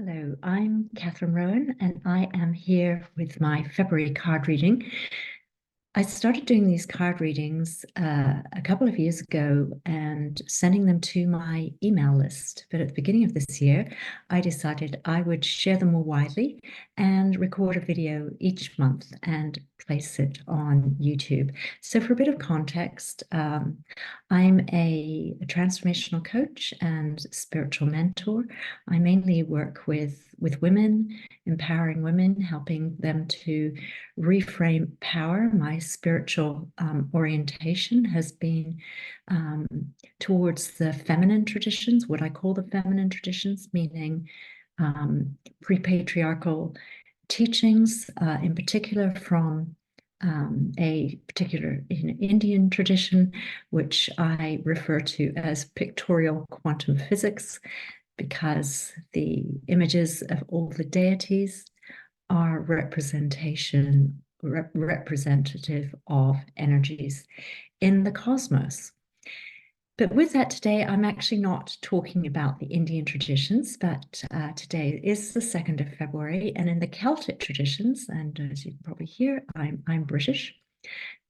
Hello, I'm Catherine Rowan, and I am here with my February card reading. I started doing these card readings a couple of years ago and sending them to my email list. But at the beginning of this year, I decided I would share them more widely and record a video each month and place it on YouTube. So for a bit of context, I'm a transformational coach and spiritual mentor. I mainly work with women, empowering women, helping them to reframe power. My spiritual orientation has been towards the feminine traditions, what I call the feminine traditions, meaning pre-patriarchal teachings, in particular from a particular Indian tradition, which I refer to as pictorial quantum physics, because the images of all the deities are representative of energies in the cosmos. But with that, today, I'm actually not talking about the Indian traditions, but today is the 2nd of February, and in the Celtic traditions, and as you can probably hear, I'm British.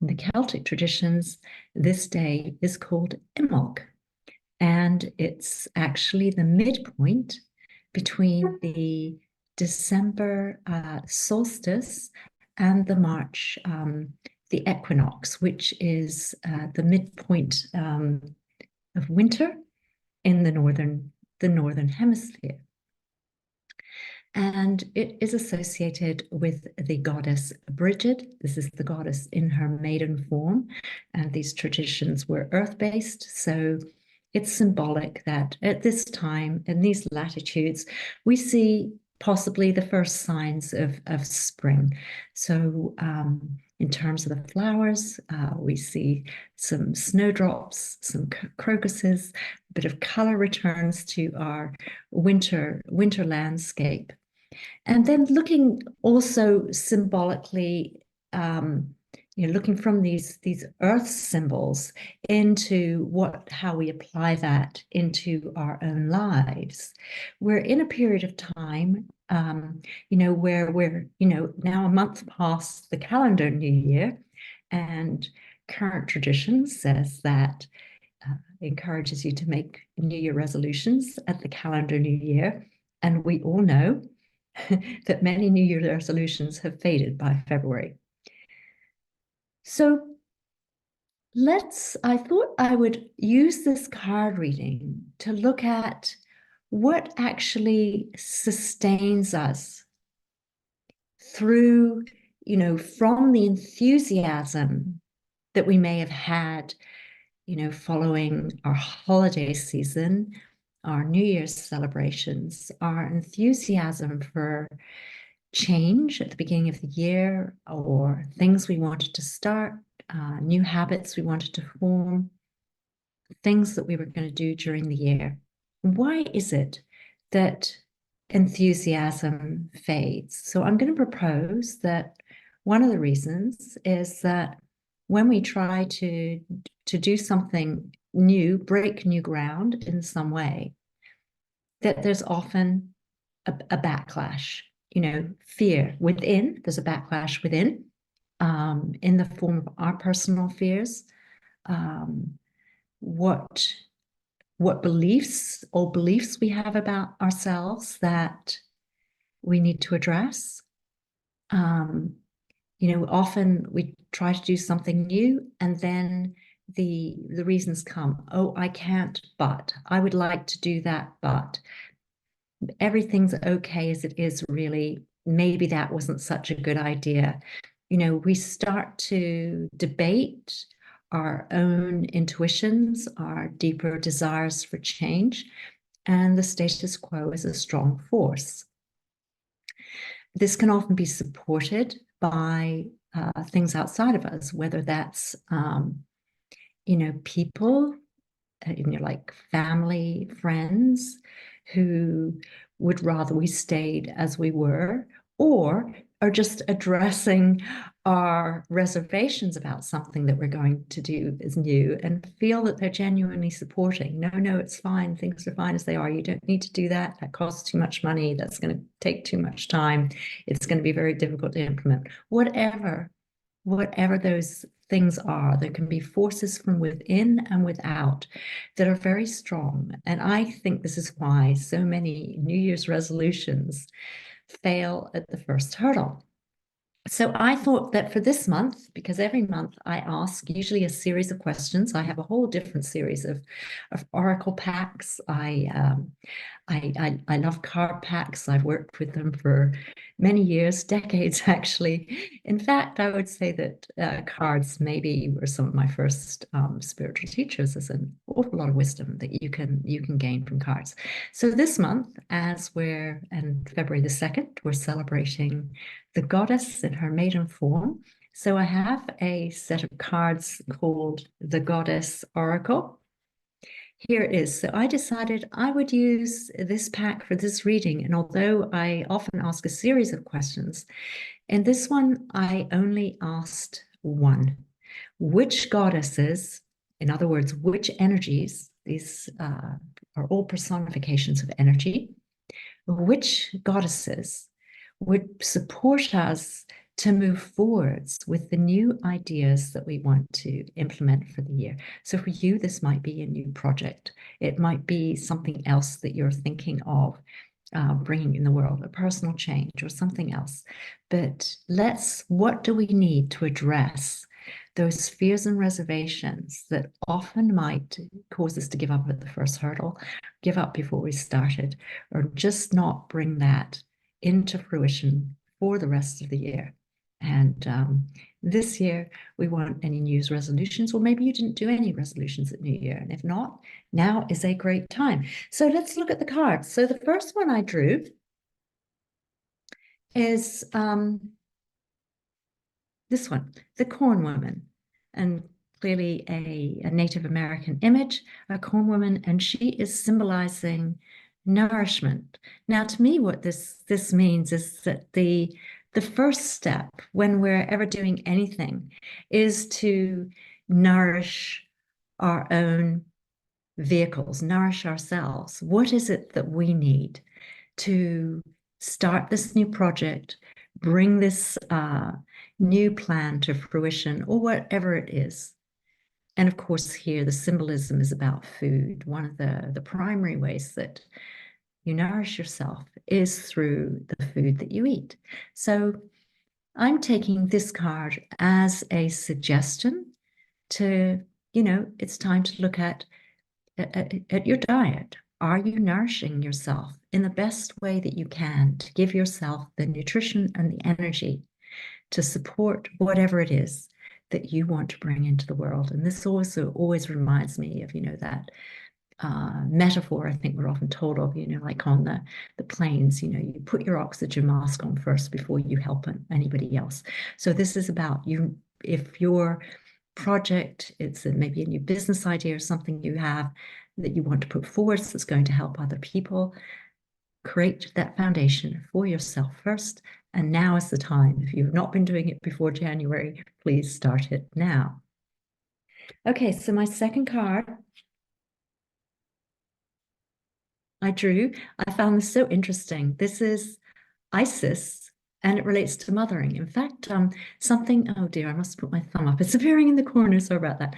In the Celtic traditions, this day is called Imbolc, and it's actually the midpoint between the December solstice and the March, the equinox, which is the midpoint of winter in the northern hemisphere. And it is associated with the goddess Bridget. This is the goddess in her maiden form, and these traditions were earth-based, so it's symbolic that at this time, in these latitudes, we see possibly the first signs of spring. So in terms of the flowers, we see some snowdrops, some crocuses, a bit of color returns to our winter landscape. And then looking also symbolically, looking from these earth symbols into how we apply that into our own lives. We're in a period of time, where we're, now a month past the calendar New Year, and current tradition says that encourages you to make New Year resolutions at the calendar New Year. And we all know that many New Year resolutions have faded by February. So I thought I would use this card reading to look at what actually sustains us through, from the enthusiasm that we may have had, following our holiday season, our New Year's celebrations, our enthusiasm for change at the beginning of the year, or things we wanted to start, new habits we wanted to form, things that we were going to do during the year. Why is it that enthusiasm fades? So I'm going to propose that one of the reasons is that when we try to do something new, break new ground in some way, that there's often a backlash, fear within. There's a backlash within, in the form of our personal fears, what beliefs we have about ourselves that we need to address. Often we try to do something new, and then the reasons come. Oh, I can't, but I would like to do that, but everything's okay as it is, really. Maybe that wasn't such a good idea. We start to debate our own intuitions, our deeper desires for change, and the status quo is a strong force. This can often be supported by things outside of us, whether that's, people, like family, friends, who would rather we stayed as we were, or are just addressing our reservations about something that we're going to do is new and feel that they're genuinely supporting. No, no, it's fine. Things are fine as they are. You don't need to do that. That costs too much money. That's going to take too much time. It's going to be very difficult to implement. Whatever those things are, there can be forces from within and without that are very strong. And I think this is why so many New Year's resolutions fail at the first hurdle. So I thought that for this month, because every month I ask usually a series of questions, I have a whole different series of oracle packs. I love card packs. I've worked with them for many years, decades actually. In fact, I would say that cards maybe were some of my first spiritual teachers. There's an awful lot of wisdom that you can gain from cards. So this month, as we're and February the 2nd, we're celebrating the goddess in her maiden form. So I have a set of cards called the Goddess Oracle. Here it is. So I decided I would use this pack for this reading. And although I often ask a series of questions, in this one, I only asked one. Which goddesses, in other words, which energies, these are all personifications of energy, which goddesses would support us to move forwards with the new ideas that we want to implement for the year. So for you, this might be a new project. It might be something else that you're thinking of bringing in the world, a personal change or something else. But what do we need to address those fears and reservations that often might cause us to give up at the first hurdle, give up before we started, or just not bring that into fruition for the rest of the year. And this year, we want any New Year's resolutions. Well, maybe you didn't do any resolutions at New Year. And if not, now is a great time. So let's look at the cards. So the first one I drew is this one, the Corn Woman. And clearly a Native American image, a corn woman, and she is symbolizing nourishment. Now, to me, what this means is that the first step when we're ever doing anything is to nourish our own vehicles, nourish ourselves. What is it that we need to start this new project, bring this new plan to fruition, or whatever it is? And of course, here the symbolism is about food. One of the primary ways that you nourish yourself is through the food that you eat. So I'm taking this card as a suggestion to, it's time to look at your diet. Are you nourishing yourself in the best way that you can to give yourself the nutrition and the energy to support whatever it is that you want to bring into the world? And this also always reminds me of, that metaphor I think we're often told of, like on the planes, you put your oxygen mask on first before you help anybody else. So this is about you, if your project, it's maybe a new business idea or something you have that you want to put forward that's going to help other people, create that foundation for yourself first. And now is the time. If you've not been doing it before January, please start it now. Okay, so my second card I drew, I found this so interesting. This is Isis, and it relates to mothering. In fact, something, oh dear, I must put my thumb up. It's appearing in the corner, sorry about that.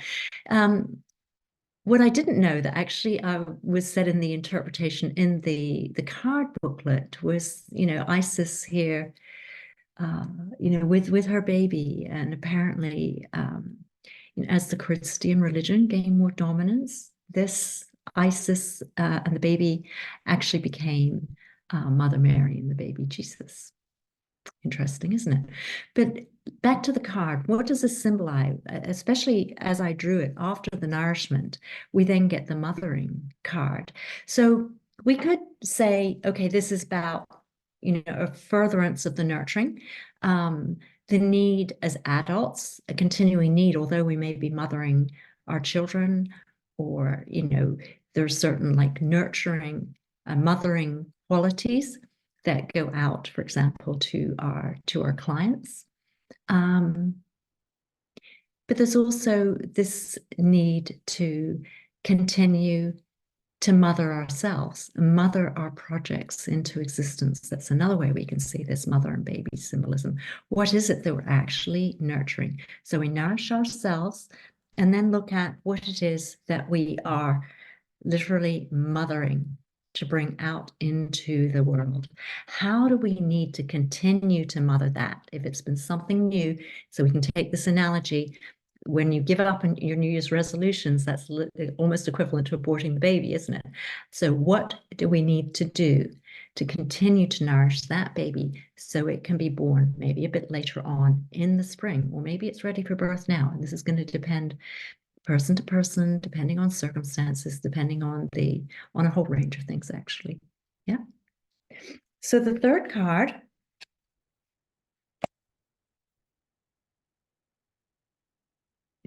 What I didn't know that actually was said in the interpretation in the card booklet was, Isis here, with her baby, and apparently, as the Christian religion gained more dominance, this Isis and the baby actually became Mother Mary and the baby Jesus. Interesting, isn't it? But back to the card, what does this symbolize? Especially as I drew it after the nourishment, we then get the mothering card. So we could say, okay, this is about, a furtherance of the nurturing, the need as adults, a continuing need, although we may be mothering our children, or, there's certain like nurturing, mothering qualities that go out, for example, to our clients. But there's also this need to continue to mother ourselves, mother our projects into existence. That's another way we can see this mother and baby symbolism. What is it that we're actually nurturing? So we nourish ourselves and then look at what it is that we are literally mothering to bring out into the world. How do we need to continue to mother that if it's been something new? So we can take this analogy. When you give up on your New Year's resolutions, that's almost equivalent to aborting the baby, isn't it? So what do we need to do to continue to nourish that baby so it can be born maybe a bit later on in the spring, or maybe it's ready for birth now? And this is going to depend person to person, depending on circumstances, depending on a whole range of things, actually. Yeah. So the third card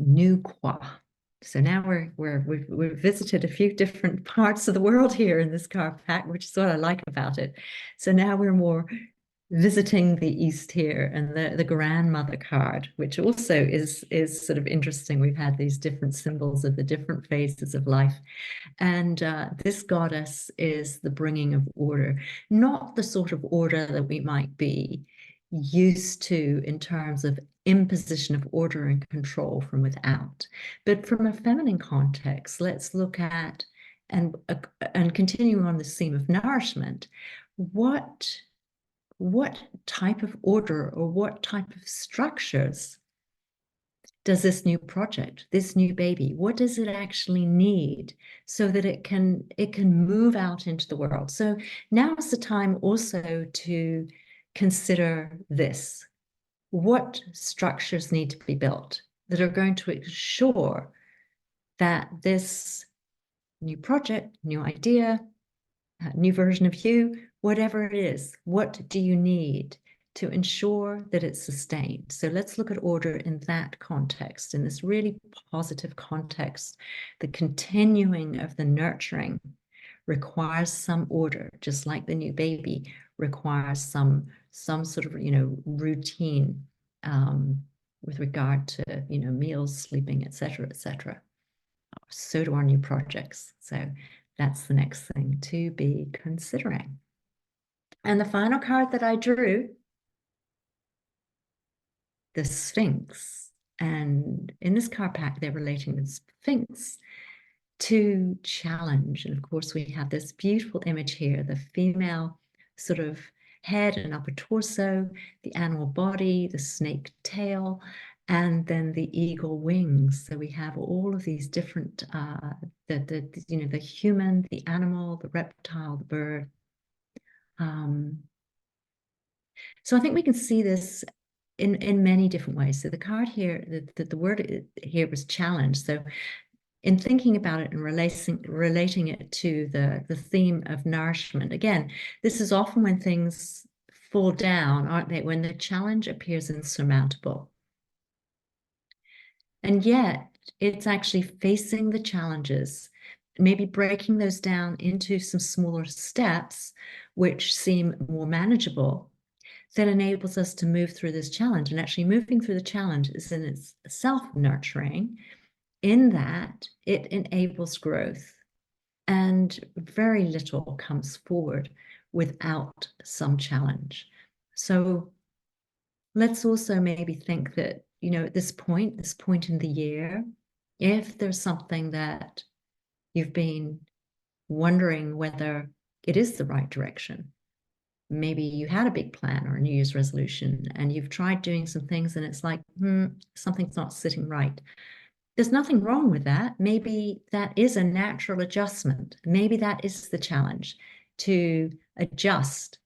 New Quoi. So now we've visited a few different parts of the world here in this card pack, which is what I like about it. So now we're more visiting the East here, and the grandmother card, which also is sort of interesting. We've had these different symbols of the different phases of life. And this goddess is the bringing of order, not the sort of order that we might be used to in terms of imposition of order and control from without. But from a feminine context, let's look at and continue on the theme of nourishment. What type of order or what type of structures does this new project, this new baby, what does it actually need so that it can move out into the world? So now is the time also to consider this. What structures need to be built that are going to ensure that this new project, new idea, new version of you, whatever it is, what do you need to ensure that it's sustained? So let's look at order in that context, in this really positive context. The continuing of the nurturing requires some order, just like the new baby requires some sort of, routine with regard to, meals, sleeping, etc., etc. So do our new projects. So that's the next thing to be considering. And the final card that I drew, the Sphinx. And in this card pack, they're relating the Sphinx to challenge. And of course, we have this beautiful image here, the female sort of head and upper torso, the animal body, the snake tail, and then the eagle wings. So we have all of these different, the human, the animal, the reptile, the bird. So I think we can see this in many different ways. So the card here, the word here was challenge. So in thinking about it and relating it to the theme of nourishment, again, this is often when things fall down, aren't they? When the challenge appears insurmountable. And yet it's actually facing the challenges, maybe breaking those down into some smaller steps, which seem more manageable, that enables us to move through this challenge. And actually moving through the challenge is in itself nurturing, in that it enables growth, and very little comes forward without some challenge. So let's also maybe think that, at this point in the year, if there's something that you've been wondering whether it is the right direction, maybe you had a big plan or a New Year's resolution and you've tried doing some things and it's like, something's not sitting right. There's nothing wrong with that. Maybe that is a natural adjustment. Maybe that is the challenge, to adjust.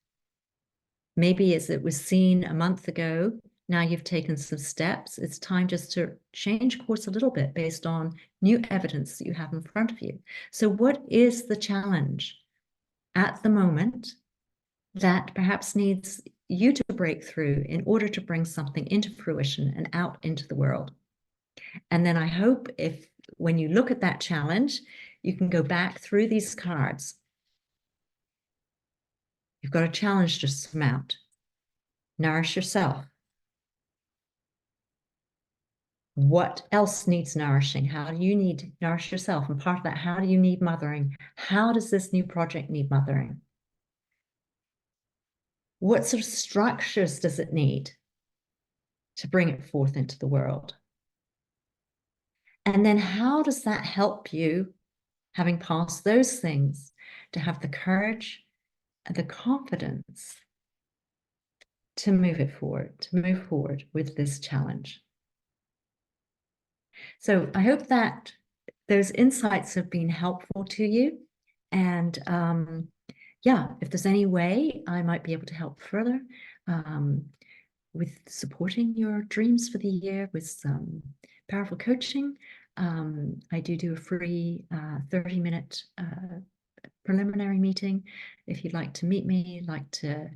Maybe as it was seen a month ago, now you've taken some steps. It's time just to change course a little bit based on new evidence that you have in front of you. So what is the challenge at the moment that perhaps needs you to break through in order to bring something into fruition and out into the world? And then I hope when you look at that challenge, you can go back through these cards You've got a challenge to surmount. Nourish yourself. What else needs nourishing? How do you need to nourish yourself? And part of that, how do you need mothering? How does this new project need mothering? What sort of structures does it need to bring it forth into the world? And then how does that help you, having passed those things, to have the courage and the confidence to move forward with this challenge? So I hope that those insights have been helpful to you. And yeah, if there's any way I might be able to help further with supporting your dreams for the year with some powerful coaching, I do a free 30-minute preliminary meeting. If you'd like to meet me, like to,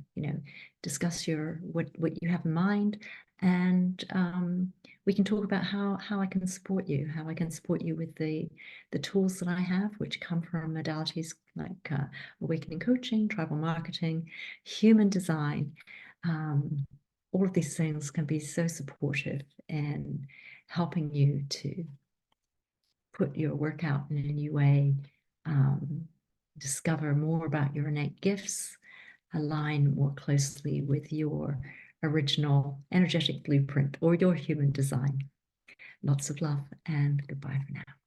discuss what you have in mind, and we can talk about how I can support you, with the tools that I have, which come from modalities like awakening coaching, tribal marketing, human design. All of these things can be so supportive in helping you to put your work out in a new way, discover more about your innate gifts, align more closely with your original energetic blueprint or your human design. Lots of love and goodbye for now.